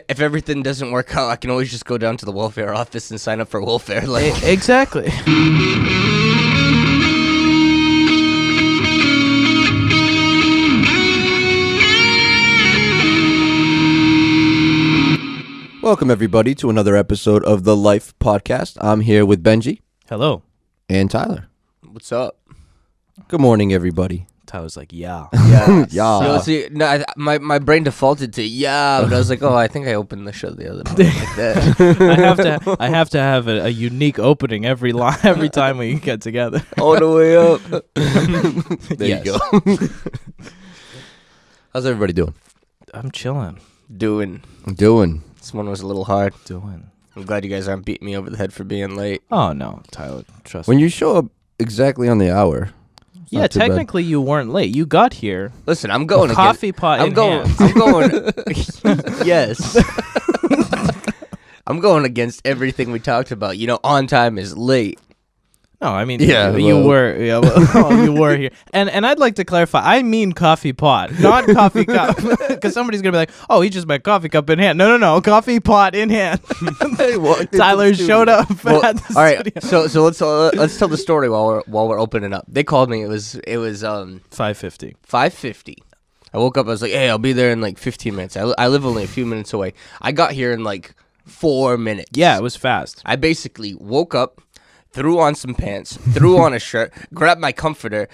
If everything doesn't work out, I can always just go down to the welfare office and sign up for welfare. Like Exactly. Welcome, everybody, to another episode of the Life podcast. I'm here with Benji. Hello. And Tyler. what's up? Good morning, everybody. Tyler's like, yeah. Yeah. Yeah. Yo, see, no, my brain defaulted to but I was like, oh, I think I opened the show the other morning like that. I have to have a unique opening every time we get together. All the way up. There Yes. you go. How's everybody doing? I'm chilling. Doing. This one was a little hard. I'm glad you guys aren't beating me over the head for being late. Oh, no, Tyler, trust When me. you show up exactly on the hour. it's Yeah, not too bad. technically you weren't late. You got here. Listen, I'm going with again. coffee pot I'm in going. hand. I'm going. Yes. I'm going against everything we talked about. You know, on time is late. No, I mean, Yeah, you well. were, you were here, and I'd like to clarify. I mean coffee pot, not coffee cup, because somebody's gonna be like, "Oh, he just meant coffee cup in hand." No, coffee pot in hand. Tyler showed up Well, at the all right, studio. so let's tell the story while we're opening up. They called me. It was 5:50. 5:50. I woke up. I was like, hey, I'll be there in like 15 minutes. I live only a few minutes away. I got here in like 4 minutes. Yeah, it was fast. I basically woke up, threw on some pants, threw on a shirt, grabbed my comforter,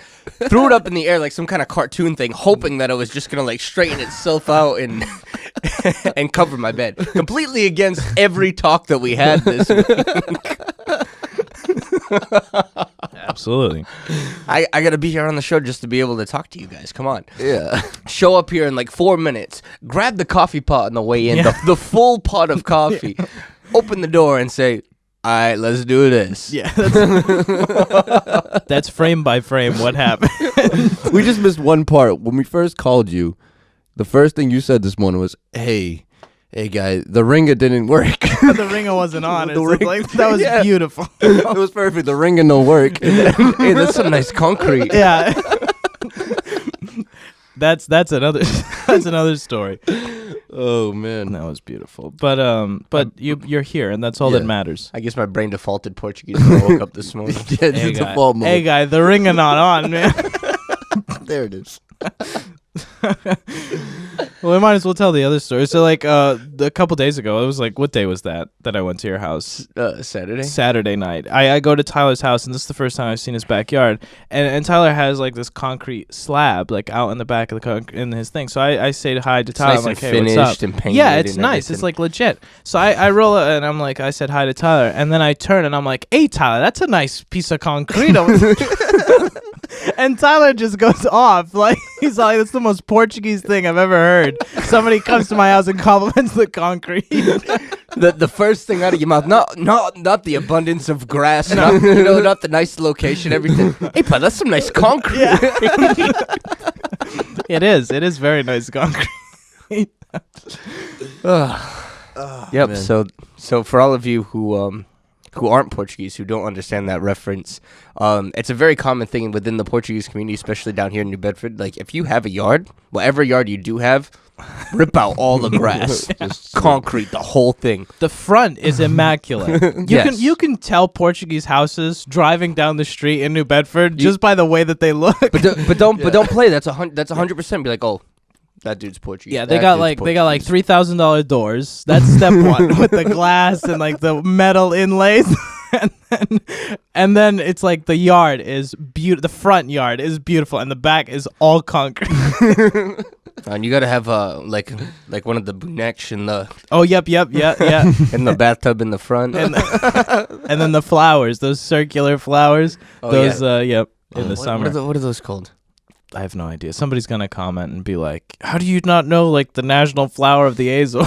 threw it up in the air like some kind of cartoon thing, hoping that it was just gonna like straighten itself out and and cover my bed. Completely against every talk that we had this week. Absolutely. I gotta be here on the show just to be able to talk to you guys. Come on. Yeah. Show up here in like 4 minutes, grab the coffee pot on the way in, Yeah. the full pot of coffee, open the door and say, all right, let's do this. Yeah, that's frame by frame what happened. We just missed one part. When we first called you, the first thing you said this morning was, hey guys, the ringer didn't work. The ringer wasn't on. The It's ring- like, that was Yeah. beautiful. It was perfect. The ringer don't work. Hey, that's some nice concrete. Yeah. That's another story. Oh, man. That was beautiful. But you're here, and that's all Yeah. that matters. I guess my brain defaulted Portuguese when I woke up this morning. Yeah, Hey it's guy, a fall mode. hey guy, the ringer not on, man. There it is. Well, we might as well tell the other story. So, like, a couple days ago, it was like, what day was that I went to your house? Saturday. Saturday night. I go to Tyler's house, and this is the first time I've seen his backyard. And Tyler has like this concrete slab like out in the back of the in his thing. So I say hi to Tyler. nice I'm like, and hey, what's finished up? and painted Yeah, it's and nice. everything. It's like legit. So I roll it, and I'm like, I said hi to Tyler, and then I turn and I'm like, hey Tyler, that's a nice piece of concrete. And Tyler just goes off. Like, he's like, that's the most Portuguese thing I've ever heard. Somebody comes to my house and compliments the concrete. The first thing out of your mouth, not the abundance of grass, not the nice location, everything. Hey, but that's some nice concrete. Yeah. It is very nice concrete. Yep. man. So for all of you who aren't Portuguese, who don't understand that reference, it's a very common thing within the Portuguese community, especially down here in New Bedford. Like, if you have a yard, whatever yard you do have, rip out all the grass, just concrete, the whole thing. The front is immaculate. Yes. You can tell Portuguese houses driving down the street in New Bedford just by the way that they look. But don't play. That's 100%. Be like, oh, that dude's Portuguese. Yeah, they That got dude's like Portuguese. $3,000 doors. That's step one with the glass and like the metal inlays. and then it's like the yard is beautiful. The front yard is beautiful, and the back is all concrete. And you gotta have like one of the buneks in the Oh, yep, yeah. in the bathtub in the front. And then the flowers, those circular flowers. Oh, those, yeah. yep, in the What summer. what are those called? I have no idea. Somebody's gonna comment and be like, "How do you not know like the national flower of the Azores?"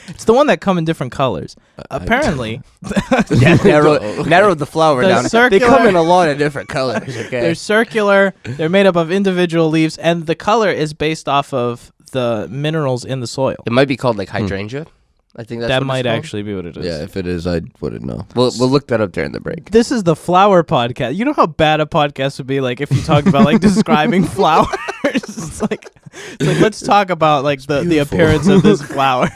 It's the one that come in different colors. Apparently, Yeah, narrow the flower The down. They circular- come in a lot of different colors. Okay. they're circular. They're made up of individual leaves, and the color is based off of the minerals in the soil. It might be called like hydrangea. I think that's That what might it's called. actually be what it is. Yeah, if it is, I wouldn't know. We'll look that up during the break. This is the flower podcast. You know how bad a podcast would be like if you talked about like describing flowers. It's like let's talk about like the beautiful. appearance of this flower.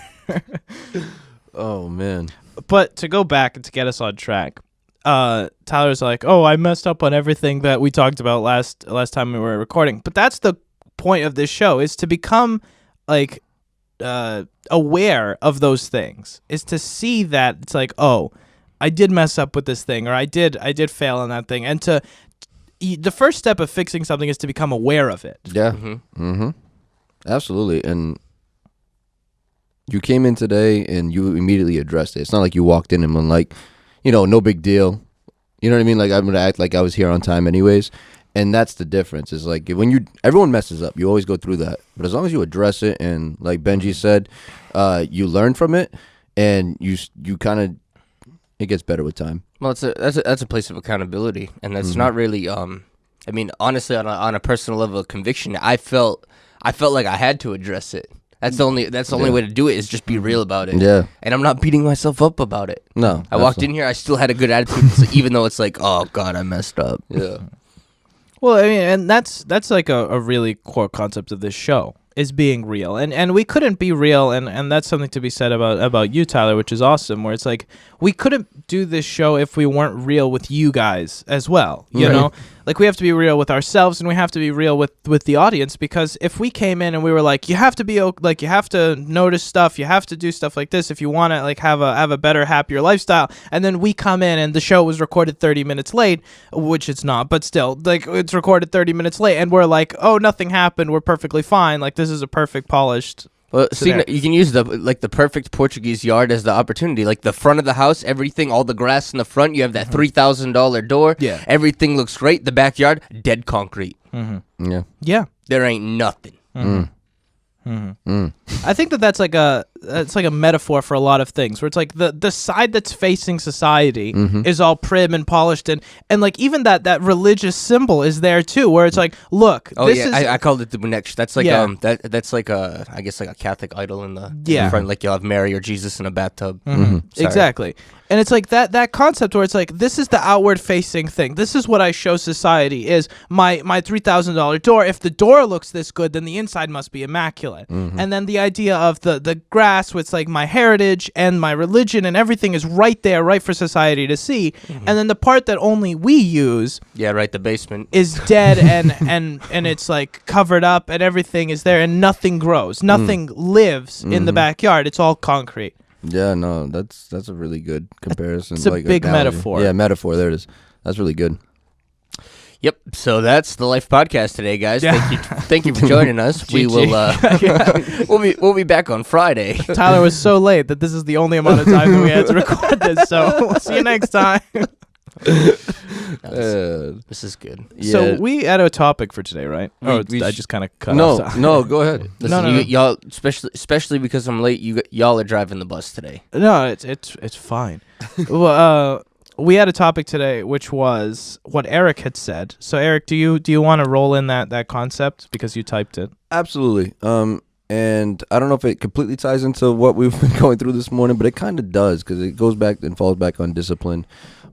Oh man. But to go back and to get us on track, Tyler's like, "Oh, I messed up on everything that we talked about last time we were recording." But that's the point of this show, is to become like aware of those things, is to see that it's like, oh, I did mess up with this thing, or I did fail in that thing, and the first step of fixing something is to become aware of it. Yeah. Absolutely. And you came in today and you immediately addressed it. It's not like you walked in and went like, no big deal. You know what I mean? Like, I'm gonna act like I was here on time anyways. And that's the difference. Is like everyone messes up. You always go through that. But as long as you address it and, like Benji said, you learn from it, and you kind of, it gets better with time. Well, that's a place of accountability, and that's not really. I mean, honestly, on a personal level of conviction, I felt like I had to address it. That's the only way to do it, is just be real about it. Yeah. And I'm not beating myself up about it. No. I walked in here, I still had a good attitude, so even though it's like, oh God, I messed up. Yeah. Well, I mean, and that's like a really core concept of this show, is being real. And we couldn't be real, and that's something to be said about you, Tyler, which is awesome, where it's like, we couldn't do this show if we weren't real with you guys as well, you know? Like, we have to be real with ourselves, and we have to be real with the audience, because if we came in and we were like, you have to be, like, you have to notice stuff, you have to do stuff like this if you want to, like, have a better, happier lifestyle, and then we come in and the show was recorded 30 minutes late, which it's not, but still, like, it's recorded 30 minutes late, and we're like, oh, nothing happened, we're perfectly fine, like, this is a perfect, polished... Well, see, you can use the perfect Portuguese yard as the opportunity. Like, the front of the house, everything, all the grass in the front, you have that $3,000 door. Yeah. Everything looks great. The backyard, dead concrete. Yeah. Yeah. There ain't nothing. I think that's like a metaphor for a lot of things, where it's like the side that's facing society is all prim and polished, and like even that religious symbol is there too, where it's like, look, I called it the Bunek. That's like that's like I guess like a Catholic idol in the front, like you'll have Mary or Jesus in a bathtub. Exactly. And it's like that concept where it's like, this is the outward facing thing. This is what I show society, is my $3,000 door. If the door looks this good, then the inside must be immaculate. And then the idea of the grass, with like my heritage and my religion and everything, is right there, right for society to see. And then the part that only we use, the basement, is dead and it's like covered up, and everything is there, and nothing grows, nothing lives in the backyard. It's all concrete. Yeah, no, that's a really good comparison. It's a big analogy. metaphor. Yeah, metaphor. There it is. That's really good. Yep. So that's the Life Podcast today, guys. Yeah. Thank you for joining us. We will we'll be back on Friday. Tyler was so late that this is the only amount of time that we had to record this. So we'll see you next time. This is good. Yeah. So we had a topic for today, right? I just kind of cut off. No, go ahead. Listen, No. y'all, especially because I'm late. Y'all are driving the bus today. No, it's fine. Well, we had a topic today, which was what Eric had said. So Eric, do you want to roll in that concept, because you typed it? Absolutely. And I don't know if it completely ties into what we've been going through this morning, but it kind of does, because it goes back and falls back on discipline.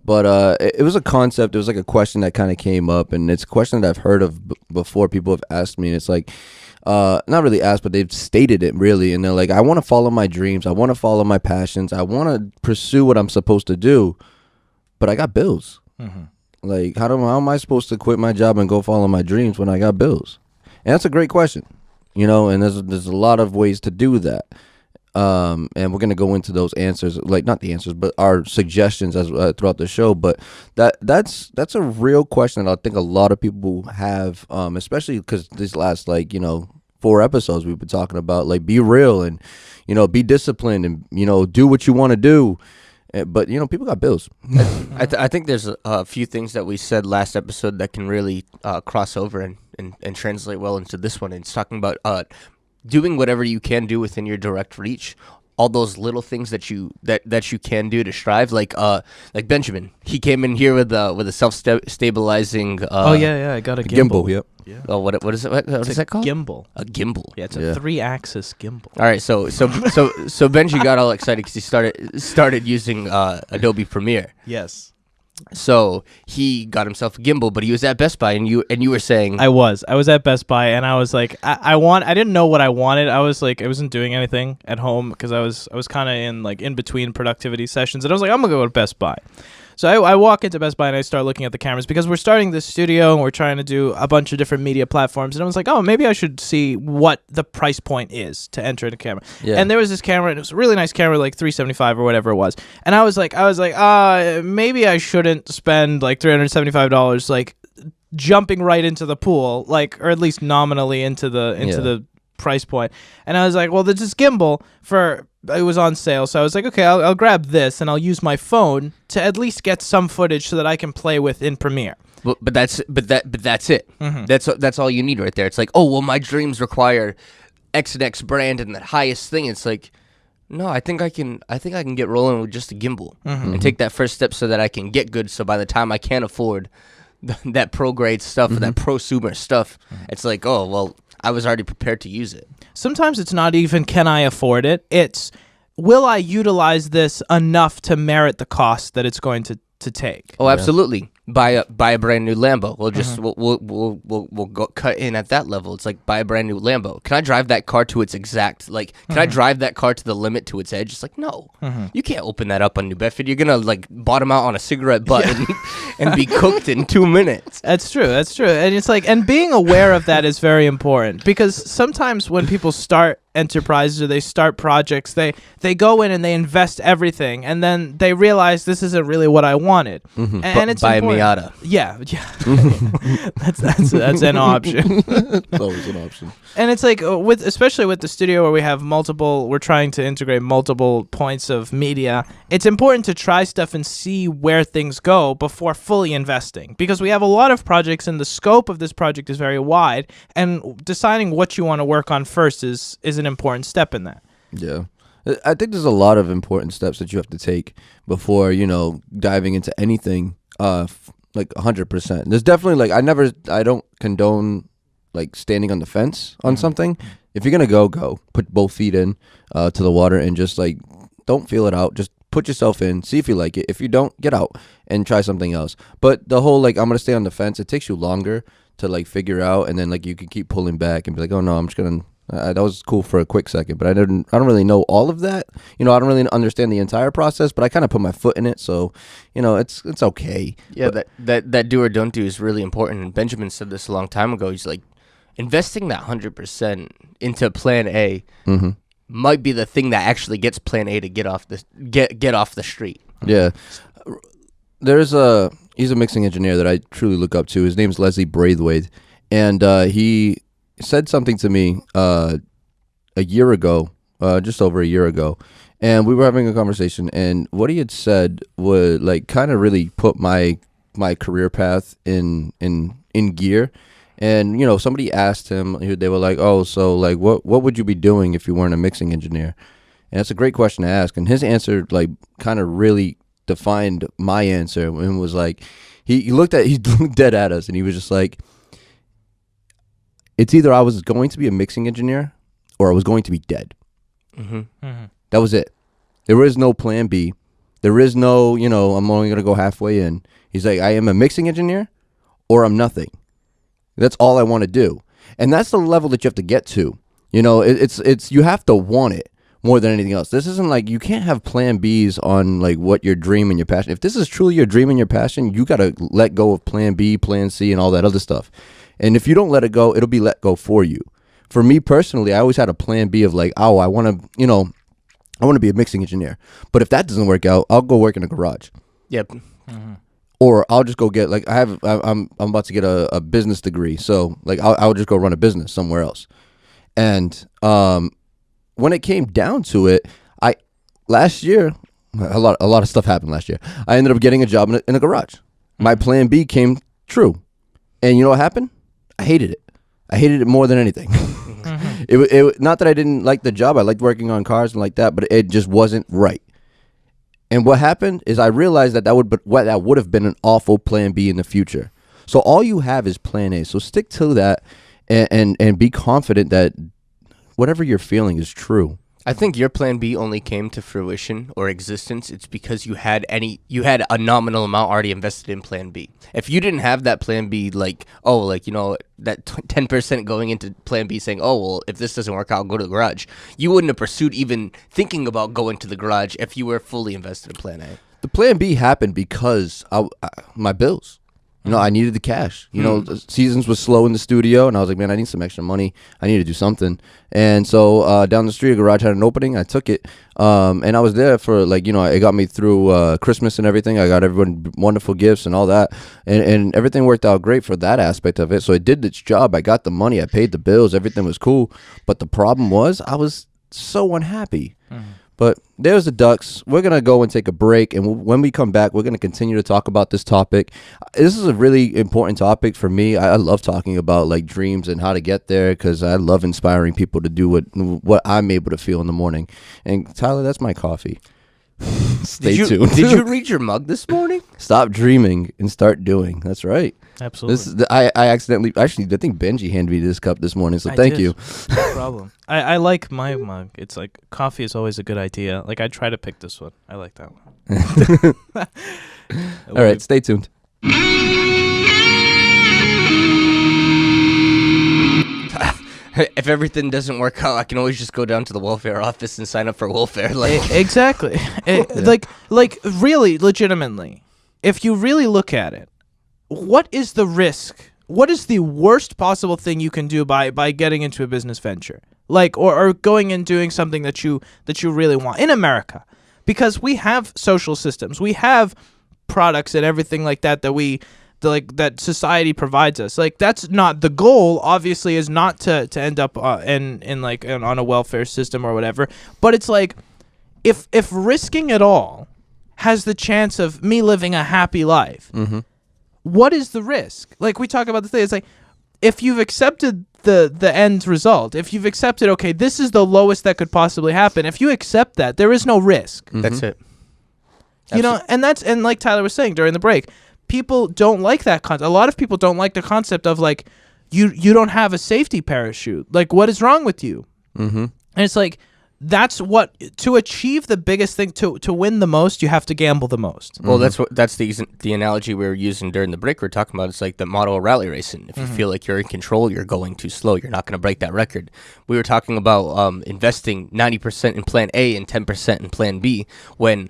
But it was a concept. It was like a question that kind of came up, and it's a question that I've heard of before. People have asked me, and it's like, not really asked, but they've stated it really. And they're like, I want to follow my dreams. I want to follow my passions. I want to pursue what I'm supposed to do, but I got bills. Like, how am I supposed to quit my job and go follow my dreams when I got bills? And that's a great question, and there's a lot of ways to do that. And we're going to go into those answers, like not the answers, but our suggestions as throughout the show. But that's a real question that I think a lot of people have, especially because this last 4 episodes we've been talking about, like, be real and be disciplined and do what you want to do. But people got bills. I think there's a few things that we said last episode that can really cross over and translate well into this one. It's talking about doing whatever you can do within your direct reach, all those little things that you can do to strive, like Benjamin. He came in here with a self-stabilizing. I got a gimbal. Yep. Yeah. Oh, what is it? What is that called? Gimbal. A gimbal. Yeah, it's a 3-axis gimbal. All right, so Benji got all excited because he started using Adobe Premiere. Yes. So he got himself a gimbal, but he was at Best Buy, and you were saying, I was at Best Buy, and I was like, I didn't know what I wanted. I was like, I wasn't doing anything at home because I was kind of in between productivity sessions, and I was like, I'm gonna go to Best Buy. So I walk into Best Buy and I start looking at the cameras because we're starting this studio and we're trying to do a bunch of different media platforms. And I was like, oh, maybe I should see what the price point is to enter in a camera. Yeah. And there was this camera, and it was a really nice camera, like $375 or whatever it was. And I was like, maybe I shouldn't spend like $375, like jumping right into the pool, like, or at least nominally into the price point. And I was like, well, there's this gimbal it was on sale, so I was like, okay, I'll grab this and I'll use my phone to at least get some footage so that I can play with in Premiere. but that's it. Mm-hmm. That's all you need right there. It's like, oh well, my dreams require X and X brand and that highest thing. It's like, no, I think I can get rolling with just a gimbal and take that first step so that I can get good. So by the time I can afford that pro grade stuff or that prosumer stuff, it's like, oh well, I was already prepared to use it. Sometimes it's not even can I afford it. It's will I utilize this enough to merit the cost that it's going to take. Oh, absolutely. Buy a brand new Lambo. We'll go cut in at that level. It's like buy a brand new Lambo. Can I drive that car to its exact can I drive that car to the limit to its edge? It's like no. You can't open that up on New Bedford. You're gonna like bottom out on a cigarette butt and be cooked in 2 minutes. That's true. And it's like, and being aware of that is very important because sometimes when people start enterprises or they start projects, they go in and they invest everything and then they realize this isn't really what I wanted. And it's buy a important. Miata. Yeah. that's an option. It's always an option. And it's like especially with the studio where we're trying to integrate multiple points of media, it's important to try stuff and see where things go before fully investing because we have a lot of projects and the scope of this project is very wide, and deciding what you want to work on first is an important step in that. Yeah. I think there's a lot of important steps that you have to take before, diving into anything like 100%. There's definitely I don't condone like standing on the fence on something. If you're going to go, put both feet in to the water and just like don't feel it out. Just put yourself in, see if you like it. If you don't, get out and try something else. But the whole like I'm going to stay on the fence, it takes you longer to like figure out, and then like you can keep pulling back and be like, "Oh no, I'm just going to that was cool for a quick second, but I don't really know all of that. I don't really understand the entire process, but I kind of put my foot in it, so it's okay." Yeah, but that do or don't do is really important. And Benjamin said this a long time ago. He's like, investing that 100% into Plan A might be the thing that actually gets Plan A to get off the street. Yeah, he's a mixing engineer that I truly look up to. His name's Leslie Braithwaite, and he said something to me a year ago, just over a year ago, and we were having a conversation, and what he had said would like kind of really put my career path in gear. And somebody asked him, they were like, "Oh, so like what would you be doing if you weren't a mixing engineer?" And that's a great question to ask, and his answer like kind of really defined my answer, and was like he looked dead at us, and he was just like, it's either I was going to be a mixing engineer or I was going to be dead. That was it. There is no plan B. There is no, I'm only going to go halfway in. He's like, I am a mixing engineer or I'm nothing. That's all I want to do. And that's the level that you have to get to. It's you have to want it more than anything else. This isn't like, you can't have plan Bs on like what your dream and your passion. If this is truly your dream and your passion, you got to let go of plan B, plan C, and all that other stuff. And if you don't let it go, it'll be let go for you. For me personally, I always had a plan B of like, oh, I want to be a mixing engineer. But if that doesn't work out, I'll go work in a garage. Yep. Or I'll just go get like I'm about to get a business degree, so like I'll just go run a business somewhere else. And when it came down to it, last year a lot of stuff happened last year. I ended up getting a job in a garage. My plan B came true, and you know what happened? I hated it. I hated it more than anything. It not that I didn't like the job. I liked working on cars and like that, but it just wasn't right. And what happened is I realized that would have been an awful plan B in the future. So all you have is plan A. So stick to that and be confident that whatever you're feeling is true. I think your plan B only came to fruition or existence. It's because you had a nominal amount already invested in plan B. If you didn't have that plan B, like, that 10% going into plan B saying, oh, well, if this doesn't work out, I'll go to the garage. You wouldn't have pursued even thinking about going to the garage if you were fully invested in plan A. The plan B happened because my bills. I needed the cash. The seasons was slow in the studio, and I was like, man, I need some extra money. I need to do something. And so down the street, a garage had an opening. I took it, and I was there for it got me through Christmas and everything. I got everyone wonderful gifts and all that, and everything worked out great for that aspect of it. So it did its job. I got the money. I paid the bills. Everything was cool. But the problem was I was so unhappy. But there's the Ducks. We're going to go and take a break, and when we come back, we're going to continue to talk about this topic. This is a really important topic for me. I love talking about dreams and how to get there because I love inspiring people to do what I'm able to feel in the morning. And Tyler, that's my coffee. Stay tuned. Did you read your mug this morning? Stop dreaming and start doing. That's right. Absolutely. I accidentally, I think Benji handed me this cup this morning, so thank you. No problem. I like my mug. It's like coffee is always a good idea. I try to pick this one. I like that one. All right, stay tuned. If everything doesn't work out, I can always just go down to the welfare office and sign up for welfare. Exactly. Really, legitimately, if you really look at it, what is the risk? What is the worst possible thing you can do by getting into a business venture? Or going and doing something that you really want in America? Because we have social systems. We have products and everything like that that society provides us. That's not the goal, obviously, is not to end up on a welfare system or whatever. But it's if risking it all has the chance of me living a happy life, what is the risk? We talk about the thing. It's if you've accepted the end result, if you've accepted, okay, this is the lowest that could possibly happen. If you accept that, there is no risk. That's it. And like Tyler was saying during the break, people don't like that concept. A lot of people don't like the concept of you don't have a safety parachute. What is wrong with you? And it's that's what, to achieve the biggest thing, to win the most, you have to gamble the most. Well, that's the analogy we were using during the break. We're talking about, it's like the motto of rally racing. If you feel like you're in control, you're going too slow. You're not going to break that record. We were talking about investing 90% in plan A and 10% in plan B, when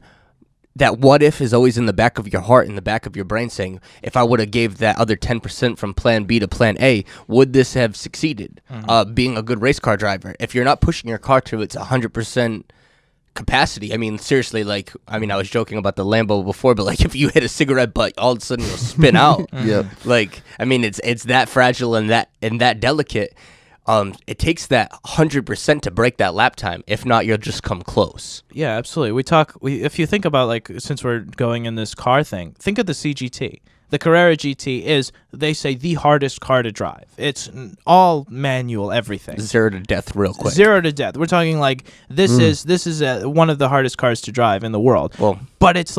that what if is always in the back of your heart, in the back of your brain, saying, if I would have gave that other 10% from plan B to plan A, would this have succeeded? Being a good race car driver, if you're not pushing your car to its 100% capacity, I mean, seriously, I was joking about the Lambo before, but if you hit a cigarette butt, all of a sudden you'll spin out. Yeah. It's that fragile and that delicate. It takes that 100% to break that lap time. If not, you'll just come close. Yeah, absolutely. If you think about, since we're going in this car thing, think of the CGT. The Carrera GT is, they say, the hardest car to drive. It's all manual, everything. 0 to death real quick. 0 to death. We're talking this is one of the hardest cars to drive in the world. Well, but it's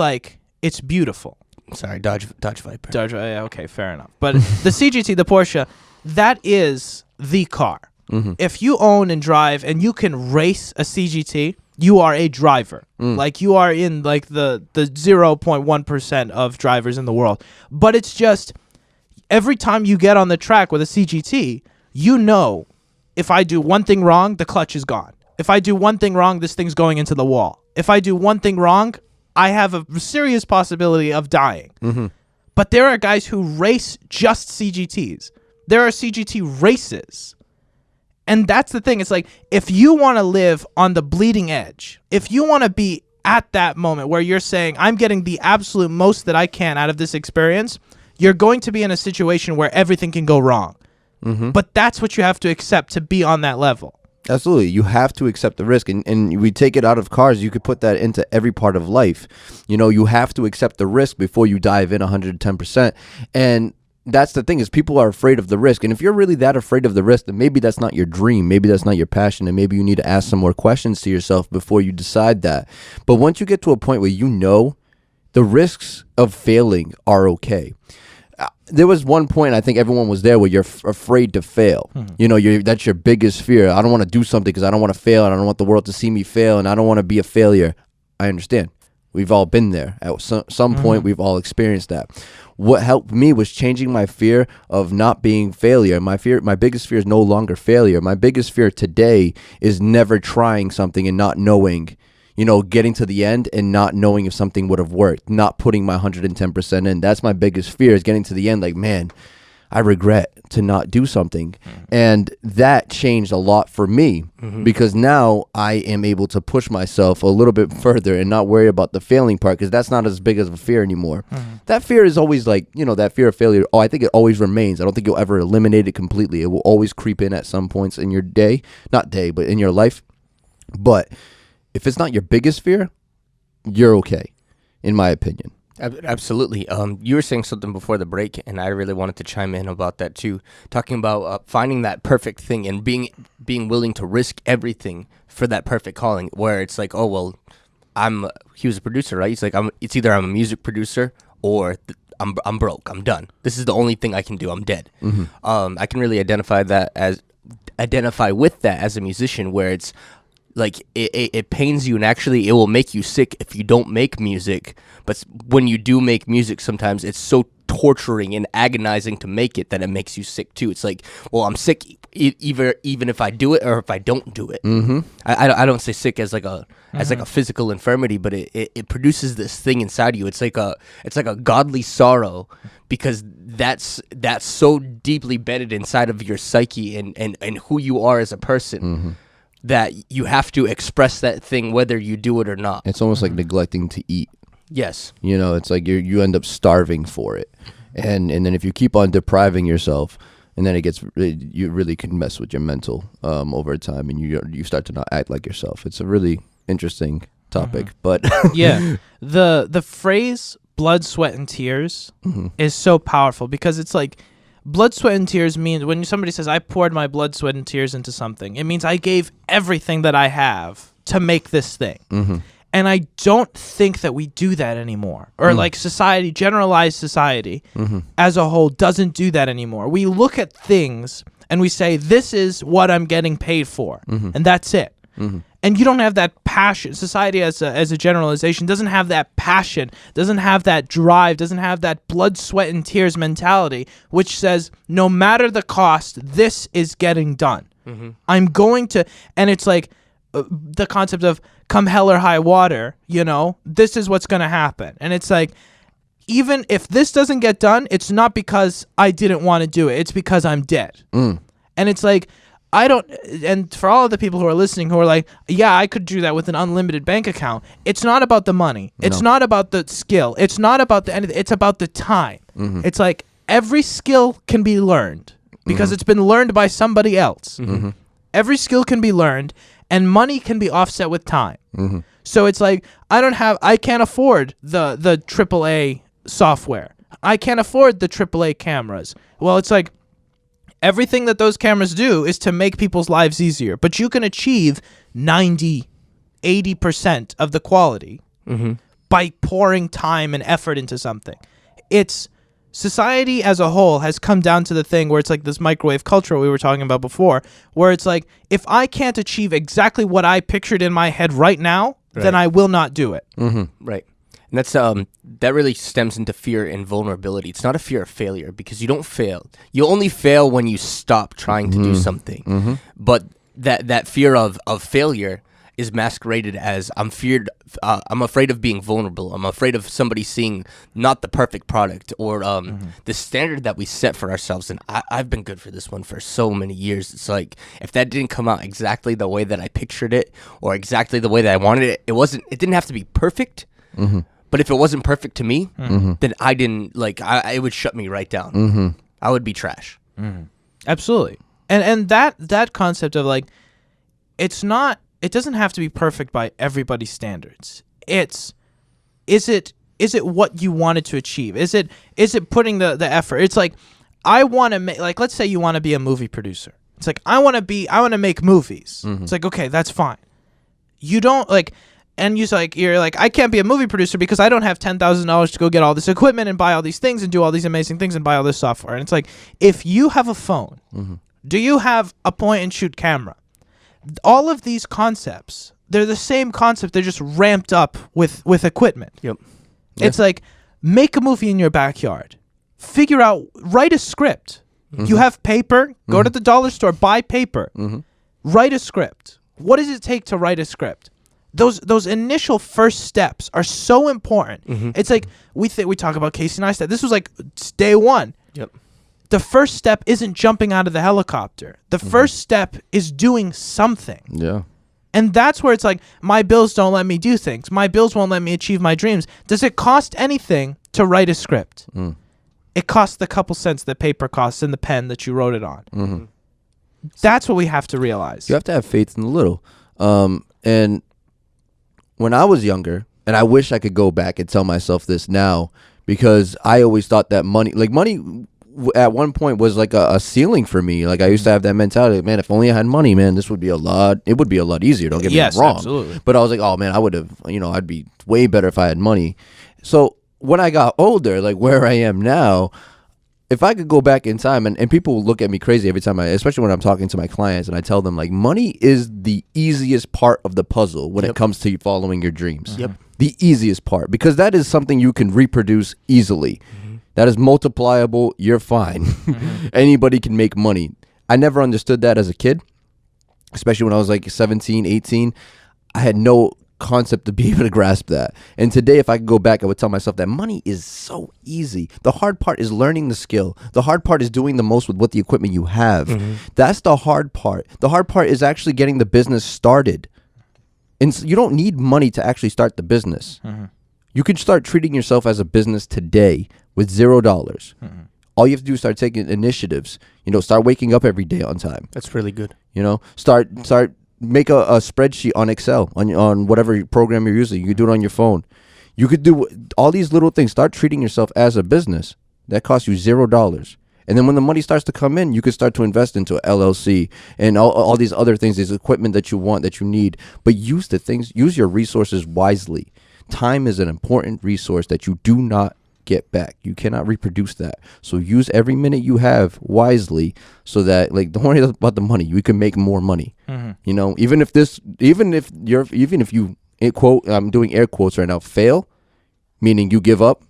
it's beautiful. Sorry, Dodge Viper. Yeah, okay, fair enough. But the CGT, the Porsche, that is the car. If you own and drive and you can race a CGT, you are a driver. You are in the 0.1% of drivers in the world. But it's just every time you get on the track with a CGT, if I do one thing wrong, the clutch is gone. If I do one thing wrong, this thing's going into the wall. If I do one thing wrong, I have a serious possibility of dying. But there are guys who race just CGTs. There are CGT races. And that's the thing. It's if you want to live on the bleeding edge, if you want to be at that moment where you're saying, I'm getting the absolute most that I can out of this experience, you're going to be in a situation where everything can go wrong. But that's what you have to accept to be on that level. Absolutely. You have to accept the risk. And we take it out of cars. You could put that into every part of life. You have to accept the risk before you dive in 110%. And that's the thing, is people are afraid of the risk. And if you're really that afraid of the risk, then maybe that's not your dream. Maybe that's not your passion. And maybe you need to ask some more questions to yourself before you decide that. But once you get to a point where the risks of failing are okay. there was one point I think everyone was there where you're afraid to fail. You know, that's your biggest fear. I don't want to do something because I don't want to fail, and I don't want the world to see me fail, and I don't want to be a failure. I understand. We've all been there. At some point, we've all experienced that. What helped me was changing my fear of not being failure. My biggest fear is no longer failure. My biggest fear today is never trying something and not knowing, getting to the end and not knowing if something would have worked, not putting my 110% in. That's my biggest fear, is getting to the end like, man, I regret to not do something. And that changed a lot for me because now I am able to push myself a little bit further and not worry about the failing part, because that's not as big of a fear anymore. That fear is always like, that fear of failure. I think it always remains. I don't think you'll ever eliminate it completely. It will always creep in at some points in your but in your life. But if it's not your biggest fear, you're okay, in my opinion. Absolutely. You were saying something before the break, and I really wanted to chime in about that too. Talking about finding that perfect thing and being willing to risk everything for that perfect calling. Where it's like, oh well, he was a producer, right? He's like, it's either I'm a music producer or I'm broke. I'm done. This is the only thing I can do. I'm dead. I can really identify with that as a musician, where it's like it pains you, and actually it will make you sick if you don't make music. But when you do make music, sometimes it's so torturing and agonizing to make it that it makes you sick too. It's like, well, I'm sick even if I do it or if I don't do it. I don't say sick as like a physical infirmity, but it produces this thing inside you. It's like a godly sorrow, because that's so deeply bedded inside of your psyche and who you are as a person. That you have to express that thing whether you do it or not. It's almost like neglecting to eat. Yes. It's like you end up starving for it. And then if you keep on depriving yourself, and then you really can mess with your mental over time, and you start to not act like yourself. It's a really interesting topic. But yeah. The phrase blood, sweat, and tears is so powerful, because it's like, blood, sweat, and tears means when somebody says, I poured my blood, sweat, and tears into something, it means I gave everything that I have to make this thing. And I don't think that we do that anymore. Or like society, generalized society as a whole doesn't do that anymore. We look at things and we say, this is what I'm getting paid for. And that's it. And you don't have that passion. Society as a generalization doesn't have that passion, doesn't have that drive, doesn't have that blood, sweat, and tears mentality, which says, no matter the cost, this is getting done. I'm going to, and it's like the concept of come hell or high water, this is what's going to happen. And it's like, even if this doesn't get done, it's not because I didn't want to do it. It's because I'm dead. And it's like, and for all of the people who are listening who are like, yeah, I could do that with an unlimited bank account. It's not about the money. It's not about the skill. It's not about the anything. It's about the time. It's like every skill can be learned because it's been learned by somebody else. Every skill can be learned, and money can be offset with time. So it's like, I can't afford the AAA software. I can't afford the AAA cameras. Well, it's like, everything that those cameras do is to make people's lives easier, but you can achieve 90, 80% of the quality by pouring time and effort into something. It's society as a whole has come down to the thing where it's like this microwave culture we were talking about before, where it's like, if I can't achieve exactly what I pictured in my head right now, then I will not do it. Right. And that's that really stems into fear and vulnerability. It's not a fear of failure, because you don't fail. You only fail when you stop trying to do something. But that fear of failure is masqueraded as I'm afraid of being vulnerable. I'm afraid of somebody seeing not the perfect product or the standard that we set for ourselves. And I've been good for this one for so many years. It's like, if that didn't come out exactly the way that I pictured it or exactly the way that I wanted it, it didn't have to be perfect. But if it wasn't perfect to me, then I didn't it would shut me right down. I would be trash. Absolutely. And that concept of like, it doesn't have to be perfect by everybody's standards. Is it what you wanted to achieve? Is it putting the effort? It's like, I want to make, like, let's say you want to be a movie producer. It's like, I want to make movies. It's like, okay, that's fine. You don't And you're like, I can't be a movie producer because I don't have $10,000 to go get all this equipment and buy all these things and do all these amazing things and buy all this software. And it's like, if you have a phone, do you have a point and shoot camera? All of these concepts, they're the same concept. They're just ramped up with equipment. Yep. It's like, make a movie in your backyard. Write a script. You have paper, go to the dollar store, buy paper. Write a script. What does it take to write a script? Those initial first steps are so important. It's like we talk about Casey Neistat. This was like day one. Yep. The first step isn't jumping out of the helicopter. The first step is doing something. Yeah. And that's where it's like, my bills don't let me do things. My bills won't let me achieve my dreams. Does it cost anything to write a script? It costs the couple cents that paper costs and the pen that you wrote it on. That's what we have to realize. You have to have faith in the little. And when I was younger, and I wish I could go back and tell myself this now, because I always thought that money at one point was like a ceiling for me. Like I used to have that mentality, man, if only I had money, man, it would be a lot easier. Don't get me wrong. Absolutely. But I was like, oh man, I would have, I'd be way better if I had money. So when I got older, like where I am now, if I could go back in time, and people look at me crazy every time especially when I'm talking to my clients and I tell them like money is the easiest part of the puzzle when it comes to following your dreams. The easiest part, because that is something you can reproduce easily. That is multipliable. You're fine. Anybody can make money. I never understood that as a kid, especially when I was like 17, 18. I had no concept to be able to grasp that. And today, if I could go back, I would tell myself that money is so easy. The hard part is learning the skill. The hard part is doing the most with what the equipment you have. That's the hard part. The hard part is actually getting the business started. And you don't need money to actually start the business. You could start treating yourself as a business today with $0. All you have to do is start taking initiatives. Start waking up every day on time. That's really good. Start make a spreadsheet on Excel on whatever program you're using. You could do it on your phone. You could do all these little things. Start treating yourself as a business. That costs you $0. And then when the money starts to come in, you could start to invest into an LLC and all these other things, this equipment that you want, that you need. But use your resources wisely. Time is an important resource that you do not get back. You cannot reproduce that. So use every minute you have wisely, so that don't worry about the money. You can make more money. Even if you quote, I'm doing air quotes right now, fail, meaning you give up,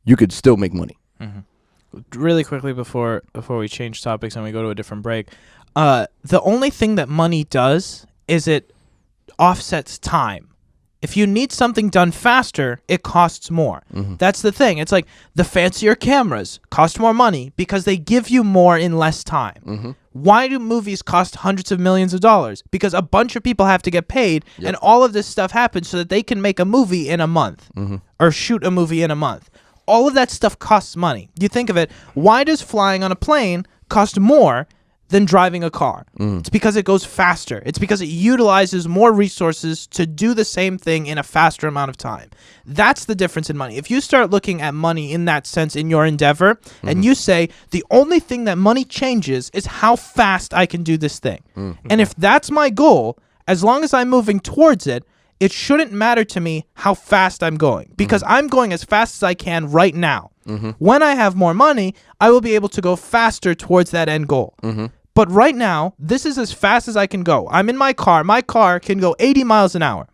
you could still make money. Really quickly before we change topics and we go to a different break, the only thing that money does is it offsets time. If you need something done faster, it costs more. That's the thing. It's like the fancier cameras cost more money because they give you more in less time. Why do movies cost hundreds of millions of dollars? Because a bunch of people have to get paid, and all of this stuff happens so that they can make a movie in a month or shoot a movie in a month. All of that stuff costs money. You think of it, why does flying on a plane cost more than driving a car? It's because it goes faster. It's because it utilizes more resources to do the same thing in a faster amount of time. That's the difference in money. If you start looking at money in that sense in your endeavor, and you say, the only thing that money changes is how fast I can do this thing. And if that's my goal, as long as I'm moving towards it, it shouldn't matter to me how fast I'm going, because I'm going as fast as I can right now. When I have more money, I will be able to go faster towards that end goal. But right now, this is as fast as I can go. I'm in my car. My car can go 80 miles an hour.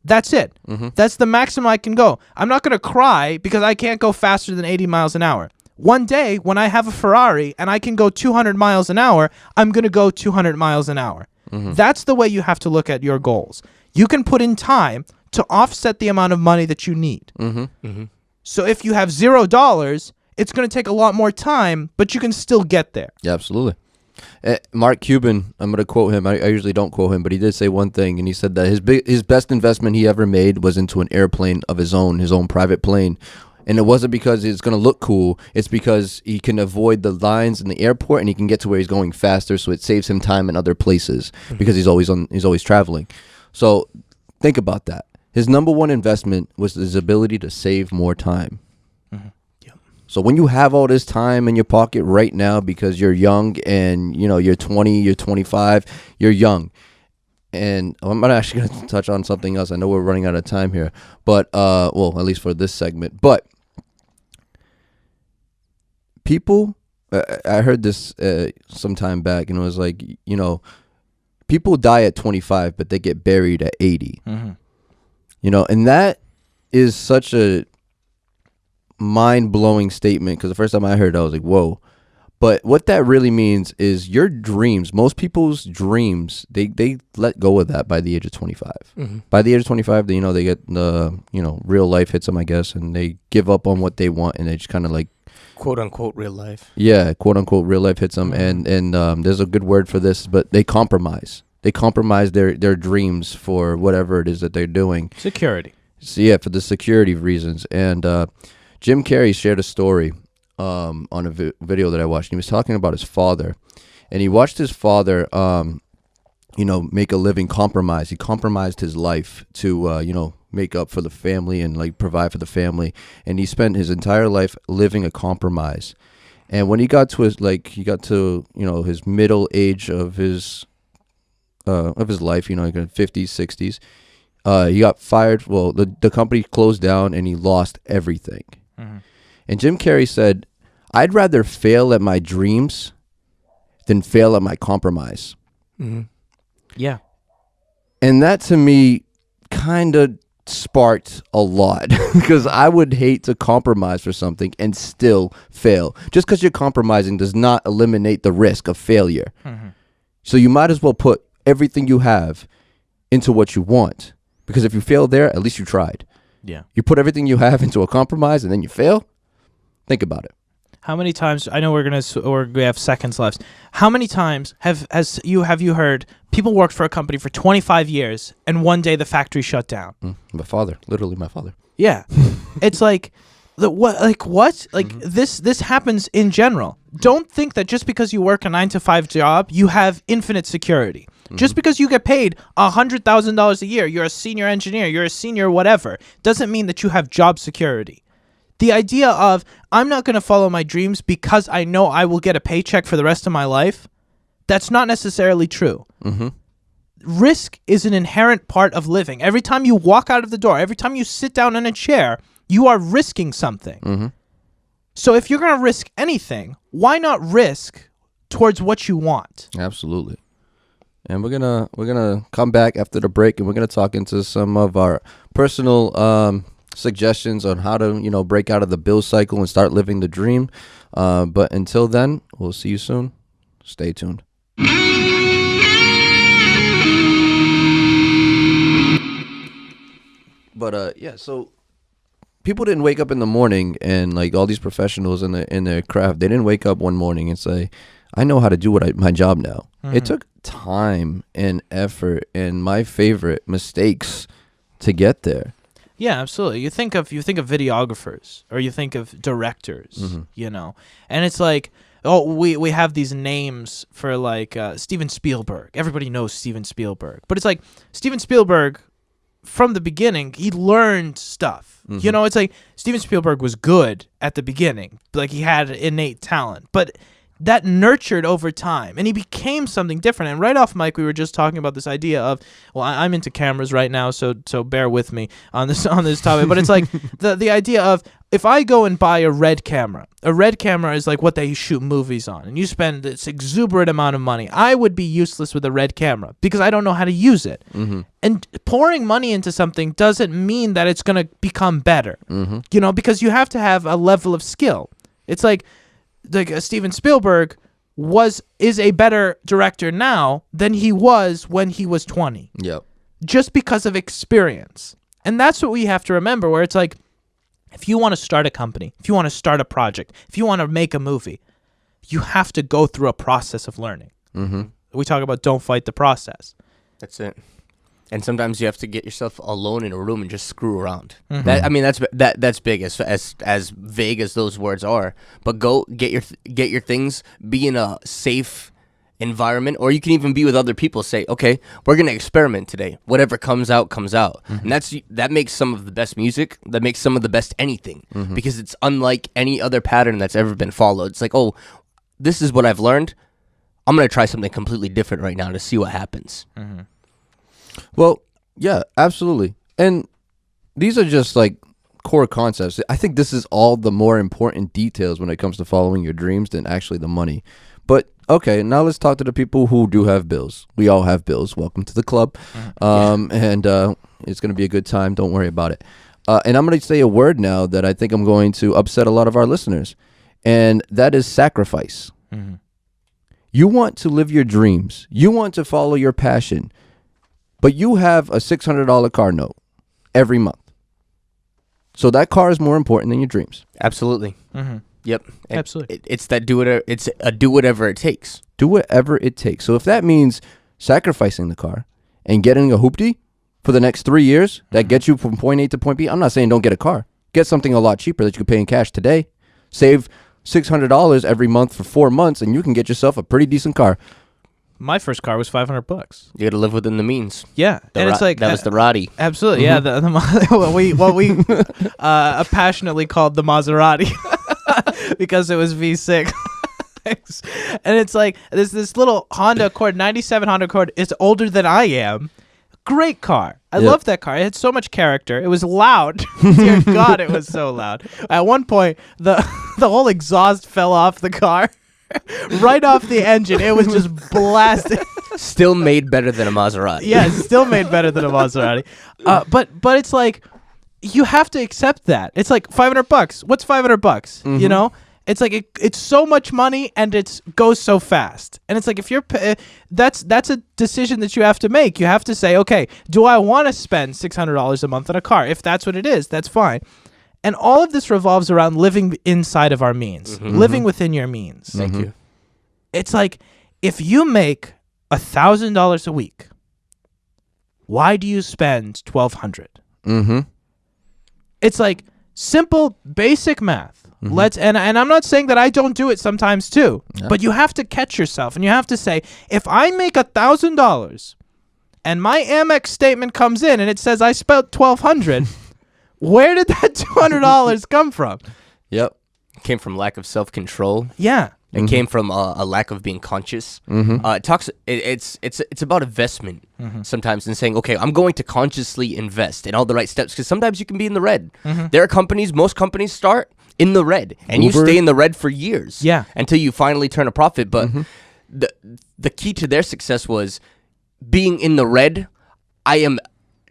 That's it. That's the maximum I can go. I'm not going to cry because I can't go faster than 80 miles an hour. One day, when I have a Ferrari and I can go 200 miles an hour, I'm going to go 200 miles an hour. That's the way you have to look at your goals. You can put in time to offset the amount of money that you need. So if you have $0, it's going to take a lot more time, but you can still get there. Yeah, absolutely. Mark Cuban, I'm going to quote him. I usually don't quote him, but he did say one thing, and he said that his best investment he ever made was into an airplane of his own private plane. And it wasn't because it's going to look cool. It's because he can avoid the lines in the airport and he can get to where he's going faster, so it saves him time in other places because he's always traveling. So think about that. His number one investment was his ability to save more time. So when you have all this time in your pocket right now because you're young and you're 20, you're 25, you're young, and I'm actually going to touch on something else. I know we're running out of time here, but well, at least for this segment. But people, I heard this some time back, and it was like, people die at 25, but they get buried at 80. And that is such a mind-blowing statement, because the first time I heard it, I was like, whoa. But what that really means is your dreams, most people's dreams, they let go of that by the age of 25. By the age of 25, they get the, real life hits them, I guess, and they give up on what they want, and they just kind of like, quote unquote real life. Yeah, quote unquote real life hits them, and there's a good word for this, but they compromise. They compromise their dreams for whatever it is that they're doing. Security. So yeah, for the security reasons. And Jim Carrey shared a story on a video that I watched. He was talking about his father, and he watched his father, make a living compromise. He compromised his life to, make up for the family and like provide for the family. And he spent his entire life living a compromise. And when he got to his his middle age of his life, 50s, 60s, he got fired. Well, the company closed down and he lost everything. And Jim Carrey said, I'd rather fail at my dreams than fail at my compromise. Yeah. And that to me kind of sparked a lot, because I would hate to compromise for something and still fail. Just because you're compromising does not eliminate the risk of failure. So you might as well put everything you have into what you want, because if you fail there, at least you tried. Yeah. You put everything you have into a compromise and then you fail. Think about it. How many times? I know we have seconds left. How many times have you heard people worked for a company for 25 years and one day the factory shut down? My father, literally my father. Yeah, it's like this happens in general. Don't think that just because you work a 9-to-5 job you have infinite security. Just because you get paid $100,000 a year, you're a senior engineer, you're a senior whatever, doesn't mean that you have job security. The idea of, I'm not going to follow my dreams because I know I will get a paycheck for the rest of my life, that's not necessarily true. Risk is an inherent part of living. Every time you walk out of the door, every time you sit down in a chair, you are risking something. So if you're going to risk anything, why not risk towards what you want? Absolutely. And we're gonna come back after the break, and we're gonna talk into some of our personal suggestions on how to break out of the bill cycle and start living the dream. But until then, we'll see you soon. Stay tuned. But so people didn't wake up in the morning, and like all these professionals in their craft, they didn't wake up one morning and say, I know how to do my job now. It took time and effort and my favorite mistakes to get there. Yeah, absolutely. You think of videographers, or you think of directors, and it's like, oh, we have these names for like Steven Spielberg. Everybody knows Steven Spielberg, but it's like Steven Spielberg, from the beginning, he learned stuff. It's like Steven Spielberg was good at the beginning, like he had innate talent, but that nurtured over time, and he became something different. And right off mic, we were just talking about this idea of, well, I'm into cameras right now, so bear with me on this topic. But it's like the idea of, if I go and buy a red camera is like what they shoot movies on, and you spend this exuberant amount of money. I would be useless with a red camera because I don't know how to use it. And pouring money into something doesn't mean that it's going to become better, because you have to have a level of skill. It's like Steven Spielberg is a better director now than he was when he was 20. Yep. Just because of experience. And that's what we have to remember, where it's like, if you want to start a company, if you want to start a project, if you want to make a movie, you have to go through a process of learning. We talk about don't fight the process. That's it. And sometimes you have to get yourself alone in a room and just screw around. That's big, as vague as those words are. But go get your things. Be in a safe environment, or you can even be with other people. Say, okay, we're gonna experiment today. Whatever comes out, comes out. And that makes some of the best music. That makes some of the best anything, because it's unlike any other pattern that's ever been followed. It's like, oh, this is what I've learned. I'm gonna try something completely different right now to see what happens. Well, yeah, absolutely. And these are just like core concepts. I think this is all the more important details when it comes to following your dreams than actually the money. But okay, now let's talk to the people who do have bills. We all have bills. Welcome to the club. And it's going to be a good time. Don't worry about it. And I'm going to say a word now that I think I'm going to upset a lot of our listeners. And that is sacrifice. Mm-hmm. You want to live your dreams. You want to follow your passion. But you have a $600 car note every month. So that car is more important than your dreams. Absolutely. Mm-hmm. Yep. Absolutely. It's that do whatever. It's a do whatever it takes. Do whatever it takes. So if that means sacrificing the car and getting a hoopty for the next 3 years that gets you from point A to point B, I'm not saying don't get a car. Get something a lot cheaper that you can pay in cash today. Save $600 every month for 4 months, and you can get yourself a pretty decent car. My first car was $500. You got to live within the means. Yeah, and it's like that was the Roddy. Absolutely, yeah. What we passionately called the Maserati because it was V6. And it's like this little Honda Accord, 97 Honda Accord. It's older than I am. Great car. I love that car. It had so much character. It was loud. Dear God, it was so loud. At one point, the whole exhaust fell off the car. Right off the engine. It was just blasted. Still made better than a Maserati. Yeah, it's still made better than a Maserati. But it's like you have to accept that. It's like $500. What's $500? Mm-hmm. You know? It's like it's so much money and it goes so fast. And it's like if you're that's a decision that you have to make. You have to say, okay, do I want to spend $600 a month on a car? If that's what it is, that's fine. And all of this revolves around living inside of our means, living within your means. Thank you. It's like if you make $1,000 a week, why do you spend $1,200? Mm-hmm. It's like simple, basic math. And I'm not saying that I don't do it sometimes too, but you have to catch yourself and you have to say, if I make $1,000 and my Amex statement comes in and it says I spent $1,200, where did that $200 come from? Yep. It came from lack of self-control. Yeah. It came from a lack of being conscious. It's about investment sometimes, and saying, okay, I'm going to consciously invest in all the right steps, because sometimes you can be in the red. There are most companies start in the red, and you stay in the red for years. Yeah. Until you finally turn a profit. But the key to their success was being in the red. I am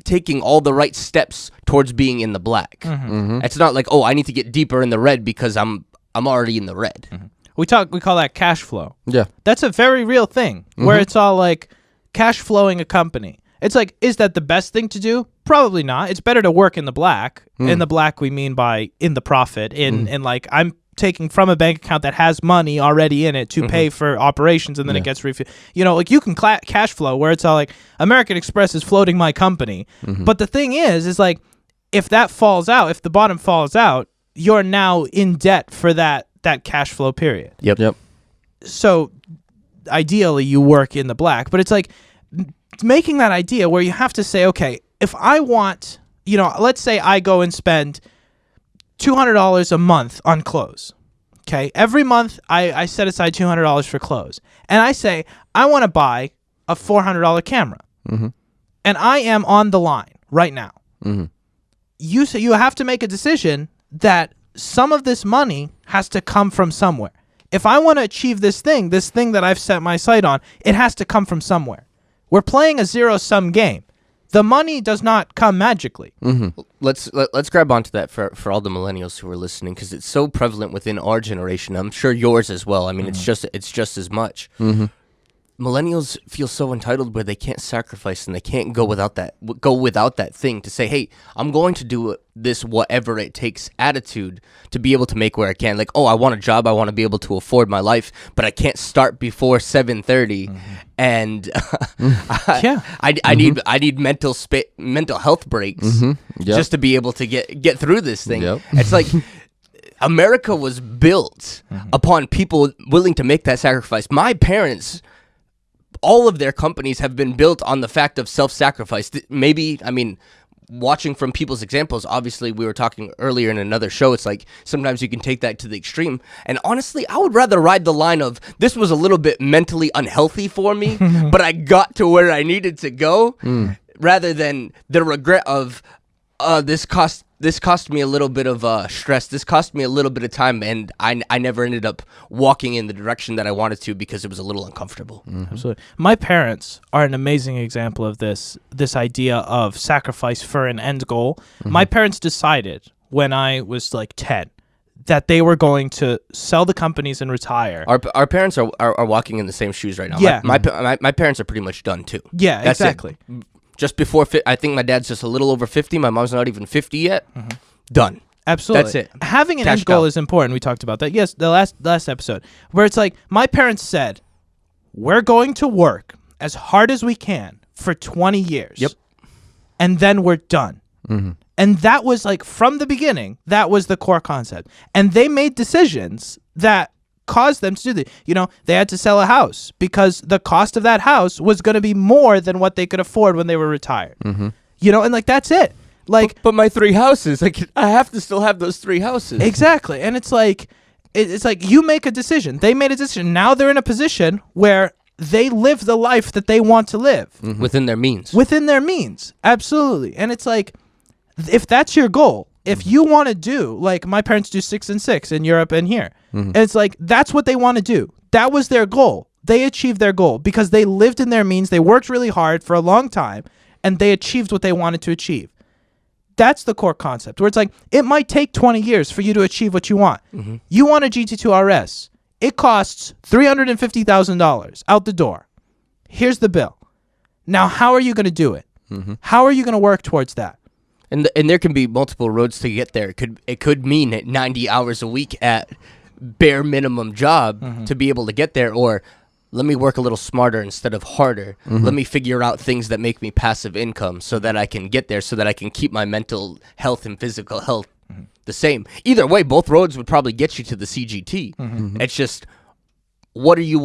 taking all the right steps towards being in the black. It's not like, oh, I need to get deeper in the red because I'm already in the red. We call that cash flow. Yeah. That's a very real thing where it's all like cash flowing a company. It's like, is that the best thing to do? Probably not. It's better to work in the black. In the black, we mean by in the profit. In like, I'm taking from a bank account that has money already in it to pay for operations, and then it gets refilled. You know, like you can cash flow where it's all like American Express is floating my company. But the thing is like, if that falls out, if the bottom falls out, you're now in debt for that cash flow period. Yep. So ideally you work in the black, but it's like making that idea where you have to say, okay, if I want, let's say I go and spend $200 a month on clothes. Okay. Every month I set aside $200 for clothes, and I say, I want to buy a $400 camera, and I am on the line right now. You have to make a decision that some of this money has to come from somewhere. If I want to achieve this thing that I've set my sight on, it has to come from somewhere. We're playing a zero-sum game. The money does not come magically. Let's grab onto that for all the millennials who are listening, because it's so prevalent within our generation. I'm sure yours as well. I mean, it's just as much. Millennials feel so entitled where they can't sacrifice and they can't go without that thing to say, hey, I'm going to do this whatever it takes attitude to be able to make where I can. Like, oh, I want a job, I want to be able to afford my life, but I can't start before 7:30, and I need mental health breaks just to be able to get through this thing. It's like America was built upon people willing to make that sacrifice. My parents, all of their companies have been built on the fact of self-sacrifice. Maybe, I mean, watching from people's examples, obviously we were talking earlier in another show, it's like sometimes you can take that to the extreme. And honestly, I would rather ride the line of this was a little bit mentally unhealthy for me, but I got to where I needed to go. rather than the regret of this cost me a little bit of stress. This cost me a little bit of time, and I never ended up walking in the direction that I wanted to because it was a little uncomfortable. Absolutely. My parents are an amazing example of this idea of sacrifice for an end goal. My parents decided when I was like 10 that they were going to sell the companies and retire. Our parents are walking in the same shoes right now. Yeah. My parents are pretty much done too. Yeah, That's exactly. it. Just before, I think my dad's just a little over 50. My mom's not even 50 yet. Done. Absolutely. That's it. Having an Cashed end goal out. is important. We talked about that. Yes, the last episode, where it's like my parents said, we're going to work as hard as we can for 20 years. Yep. And then we're done. And that was like from the beginning, that was the core concept. And they made decisions that caused them to do that. You know, they had to sell a house because the cost of that house was going to be more than what they could afford when they were retired. You know, and like that's it. Like, But my 3 houses, like I have to still have those 3 houses. exactly. And it's like you make a decision. They made a decision. Now they're in a position where they live the life that they want to live Within their means. within their means. Absolutely. And it's like, if that's your goal, if you want to do, like my parents do 6 and 6 in Europe and here, and it's like, that's what they want to do. That was their goal. They achieved their goal because they lived in their means. They worked really hard for a long time and they achieved what they wanted to achieve. That's the core concept where it's like, it might take 20 years for you to achieve what you want. You want a GT2 RS. It costs $350,000 out the door. Here's the bill. Now, how are you going to do it? How are you going to work towards that? And there can be multiple roads to get there. It could mean 90 hours a week at bare minimum job to be able to get there, or let me work a little smarter instead of harder. Let me figure out things that make me passive income so that I can get there, so that I can keep my mental health and physical health the same. Either way, both roads would probably get you to the CGT. It's just, what are you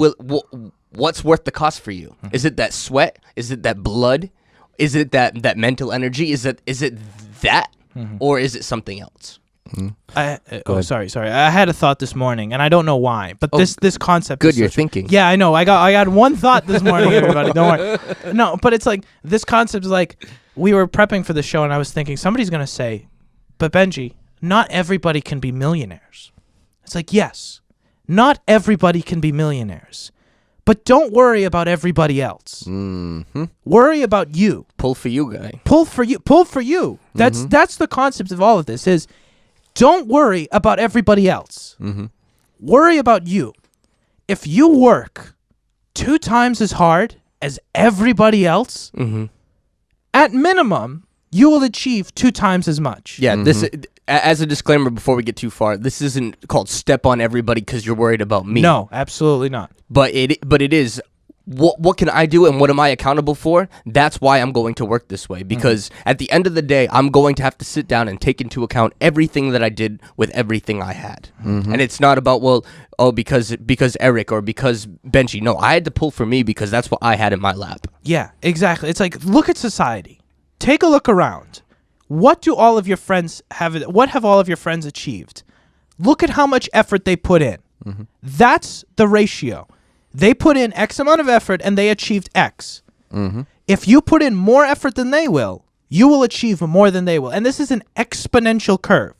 what's worth the cost for you? Is it that sweat? Is it that blood? Is it that mental energy? Is it that, or is it something else? Sorry. I had a thought this morning, and I don't know why, but this concept. Good, is you're such- thinking. Yeah, I know. I got one thought this morning. Everybody, don't worry. No, but it's like this concept is like we were prepping for the show, and I was thinking somebody's gonna say, "But Benji, not everybody can be millionaires." It's like, yes, not everybody can be millionaires. But don't worry about everybody else. Worry about you. Pull for you, guy. Pull for you. Pull for you. That's the concept of all of this is don't worry about everybody else. Worry about you. If you work 2 times as hard as everybody else, at minimum, you will achieve 2 times as much. Yeah, this as a disclaimer before we get too far, this isn't called step on everybody because you're worried about me. No, absolutely not. But it is what can I do and what am I accountable for? That's why I'm going to work this way, because at the end of the day, I'm going to have to sit down and take into account everything that I did with everything I had. And it's not about, because Eric or because Benji. No, I had to pull for me because that's what I had in my lap. Yeah, exactly. It's like, look at society. Take a look around. What do all of your friends have? What have all of your friends achieved? Look at how much effort they put in. That's the ratio. They put in X amount of effort and they achieved X. If you put in more effort than they will, you will achieve more than they will. And this is an exponential curve.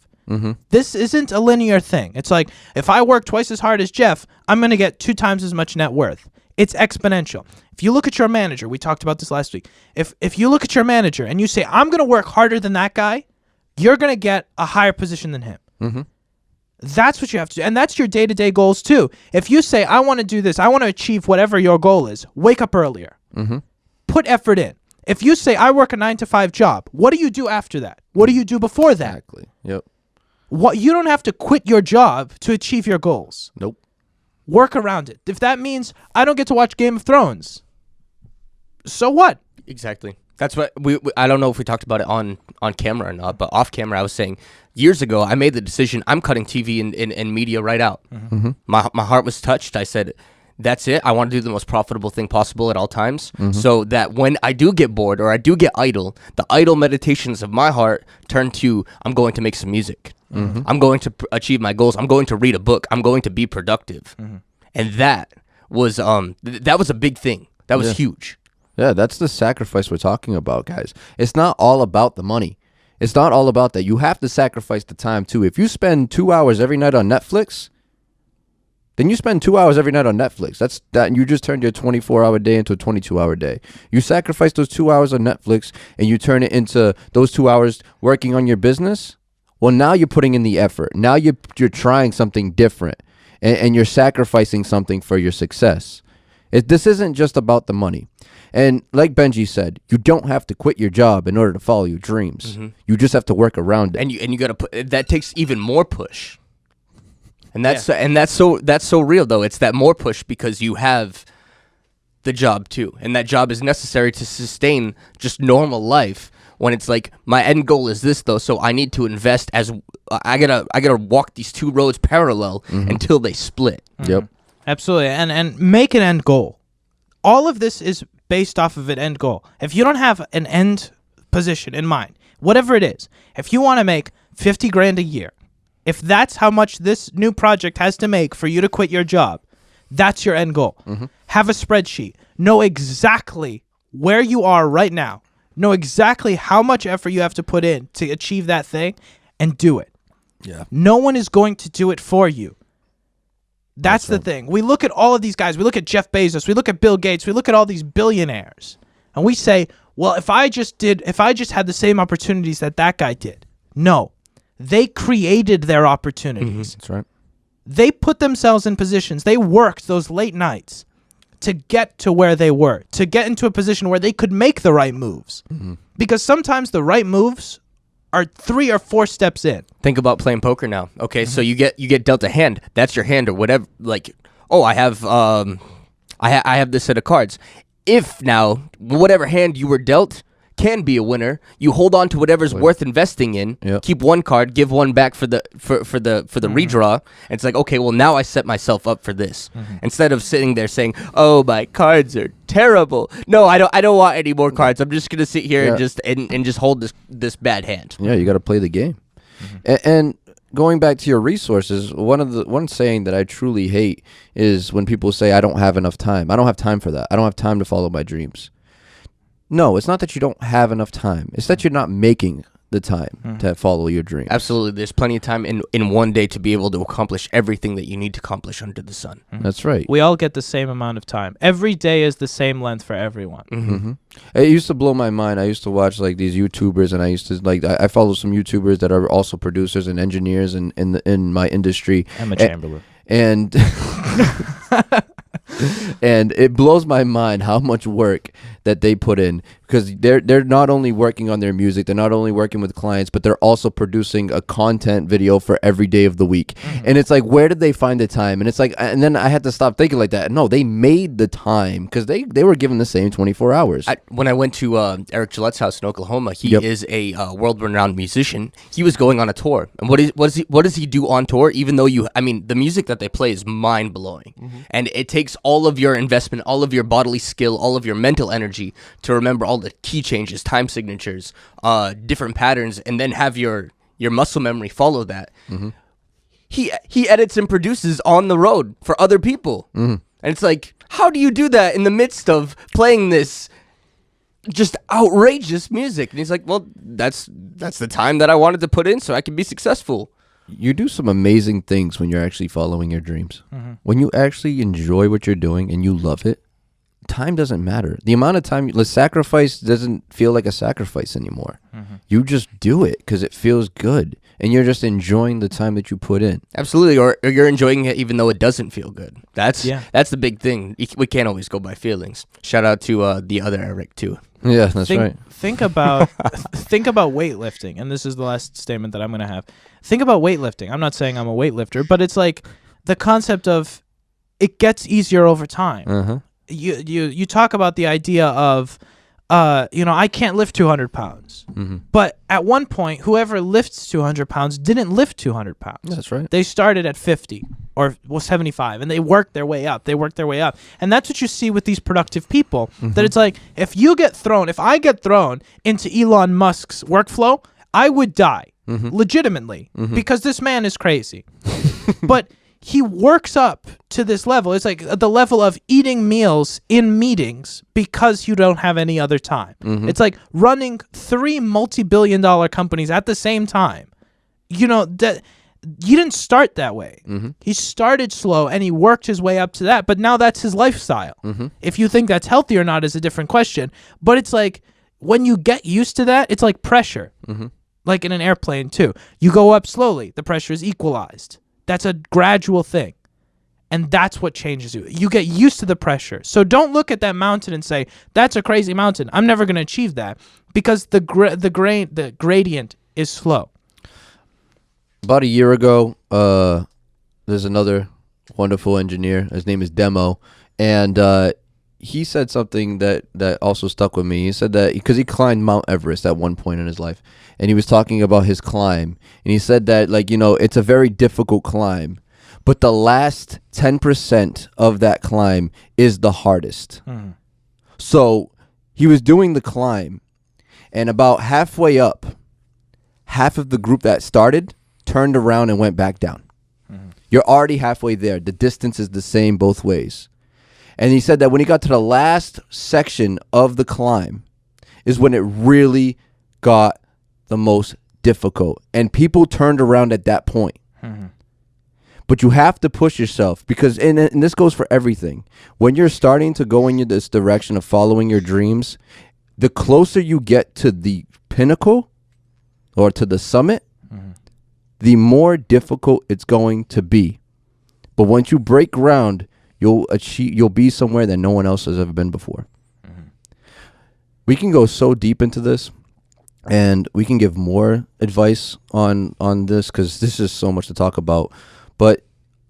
This isn't a linear thing. It's like, if I work twice as hard as Jeff, I'm going to get 2 times as much net worth. It's exponential. If you look at your manager, we talked about this last week. If you look at your manager and you say, I'm going to work harder than that guy, you're going to get a higher position than him. That's what you have to do. And that's your day-to-day goals too. If you say, I want to do this, I want to achieve whatever your goal is, wake up earlier. Put effort in. If you say, I work a 9-to-5 job, what do you do after that? What do you do before that? Exactly. Yep. You don't have to quit your job to achieve your goals. Nope. Work around it. If that means I don't get to watch Game of Thrones, so what? Exactly. That's what we I don't know if we talked about it on camera or not, but off camera I was saying years ago I made the decision I'm cutting TV and media right out. My heart was touched. I said, that's it. I want to do the most profitable thing possible at all times, so that when I do get bored or I do get idle, the idle meditations of my heart turn to, I'm going to make some music. I'm going to achieve my goals. I'm going to read a book. I'm going to be productive. And that was a big thing. That was huge. Yeah, that's the sacrifice we're talking about, guys. It's not all about the money. It's not all about that. You have to sacrifice the time too. If you spend 2 hours every night on Netflix, then you spend 2 hours every night on Netflix. That's that. You just turned your 24-hour day into a 22-hour day. You sacrifice those 2 hours on Netflix and you turn it into those 2 hours working on your business. Well, now you're putting in the effort. Now you're trying something different, and you're sacrificing something for your success. This isn't just about the money. And like Benji said, you don't have to quit your job in order to follow your dreams. You just have to work around it. And you got to put that takes even more push. And that's so real though. It's that more push because you have the job too, and that job is necessary to sustain just normal life. When it's like my end goal is this though, so I need to invest as I gotta walk these two roads parallel until they split. Yep. Absolutely, and make an end goal. All of this is based off of an end goal. If you don't have an end position in mind, whatever it is, if you want to make 50 grand a year, if that's how much this new project has to make for you to quit your job, that's your end goal. Have a spreadsheet. Know exactly where you are right now. Know exactly how much effort you have to put in to achieve that thing and do it. Yeah. No one is going to do it for you. That's the thing. We look at all of these guys. We look at Jeff Bezos. We look at Bill Gates. We look at all these billionaires. And we say, well, if I just had the same opportunities that guy did. No. They created their opportunities. That's right. They put themselves in positions. They worked those late nights to get to where they were, to get into a position where they could make the right moves. Because sometimes the right moves are 3 or 4 steps in. Think about playing poker now. Okay, so you get dealt a hand. That's your hand or whatever. Like, oh, I have I have this set of cards. If now whatever hand you were dealt can be a winner, you hold on to whatever's worth investing in. Yep. Keep one card, give one back for the redraw. And it's like, okay, well now I set myself up for this. Instead of sitting there saying, "Oh, my cards are terrible." No, I don't want any more cards. I'm just gonna sit here and just hold this bad hand. Yeah, you got to play the game. And going back to your resources, one saying that I truly hate is when people say, "I don't have enough time." I don't have time for that. I don't have time to follow my dreams. No, it's not that you don't have enough time. It's that you're not making the time to follow your dreams. Absolutely. There's plenty of time in one day to be able to accomplish everything that you need to accomplish under the sun. That's right. We all get the same amount of time. Every day is the same length for everyone. It used to blow my mind. I used to watch like these YouTubers, and I used to I follow some YouTubers that are also producers and engineers in my industry. Emma Chamberlain. And and it blows my mind how much work that they put in, because they're not only working on their music, they're not only working with clients, but they're also producing a content video for every day of the week. And it's like, where did they find the time? And it's like, and then I had to stop thinking like that. No, they made the time because they were given the same 24 hours. When I went to Eric Gillette's house in Oklahoma, he is a world-renowned musician. He was going on a tour, and what does he do on tour? Even though the music that they play is mind-blowing, and it takes all of your investment, all of your bodily skill, all of your mental energy to remember all the key changes, time signatures, different patterns, and then have your muscle memory follow that. He edits and produces on the road for other people, and it's like, how do you do that in the midst of playing this just outrageous music? And he's like, well, that's the time that I wanted to put in so I can be successful. You do some amazing things when you're actually following your dreams. When you actually enjoy what you're doing and you love it, time doesn't matter. The amount of time, the sacrifice doesn't feel like a sacrifice anymore. You just do it because it feels good, and you're just enjoying the time that you put in. Absolutely, or you're enjoying it even though it doesn't feel good. That's the big thing. We can't always go by feelings. Shout out to the other Eric too. Yeah, that's right. Think about weightlifting, and this is the last statement that I'm going to have. Think about weightlifting. I'm not saying I'm a weightlifter, but it's like the concept of it gets easier over time. You talk about the idea of, I can't lift 200 pounds. But at one point, whoever lifts 200 pounds didn't lift 200 pounds. That's right. They started at 50 or 75, and they worked their way up. And that's what you see with these productive people, that it's like, if I get thrown into Elon Musk's workflow, I would die legitimately because this man is crazy. But he works up to this level. It's like the level of eating meals in meetings because you don't have any other time. It's like running 3 multi-billion-dollar companies at the same time. You know, that you didn't start that way. He started slow and he worked his way up to that, but now that's his lifestyle. If you think that's healthy or not is a different question. But it's like when you get used to that, it's like pressure. Like in an airplane too. You go up slowly, the pressure is equalized. That's a gradual thing. And that's what changes you. You get used to the pressure. So don't look at that mountain and say, that's a crazy mountain. I'm never going to achieve that, because the gradient is slow. About a year ago, there's another wonderful engineer. His name is Demo. And he said something that also stuck with me. He said that because he climbed Mount Everest at one point in his life, and he was talking about his climb, and he said that, like, you know, it's a very difficult climb, but the last 10% of that climb is the hardest. So he was doing the climb, and about halfway up, half of the group that started turned around and went back down. You're already halfway there. The distance is the same both ways. And he said that when he got to the last section of the climb is when it really got the most difficult. And people turned around at that point. But you have to push yourself, because, and this goes for everything. When you're starting to go in this direction of following your dreams, the closer you get to the pinnacle or to the summit, the more difficult it's going to be. But once you break ground, you'll be somewhere that no one else has ever been before. We can go so deep into this, and we can give more advice on this, because this is so much to talk about. But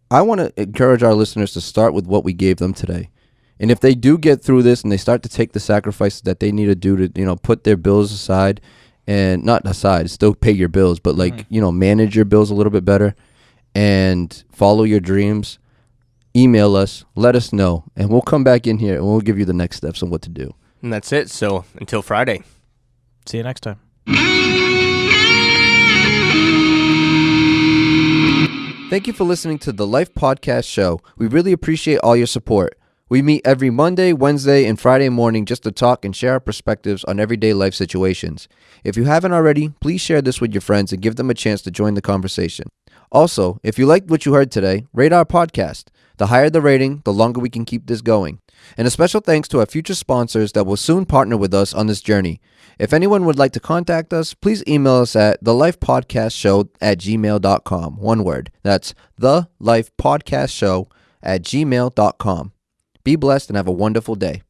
I want to encourage our listeners to start with what we gave them today. And if they do get through this and they start to take the sacrifices that they need to do to, you know, put their bills aside, and not aside, still pay your bills, but like, you know, manage your bills a little bit better and follow your dreams, email us, let us know, and we'll come back in here and we'll give you the next steps on what to do. And that's it. So until Friday. See you next time. Thank you for listening to the Life Podcast Show. We really appreciate all your support. We meet every Monday, Wednesday, and Friday morning just to talk and share our perspectives on everyday life situations. If you haven't already, please share this with your friends and give them a chance to join the conversation. Also, if you liked what you heard today, rate our podcast. The higher the rating, the longer we can keep this going. And a special thanks to our future sponsors that will soon partner with us on this journey. If anyone would like to contact us, please email us at thelifepodcastshow@gmail.com. One word. That's thelifepodcastshow@gmail.com. Be blessed and have a wonderful day.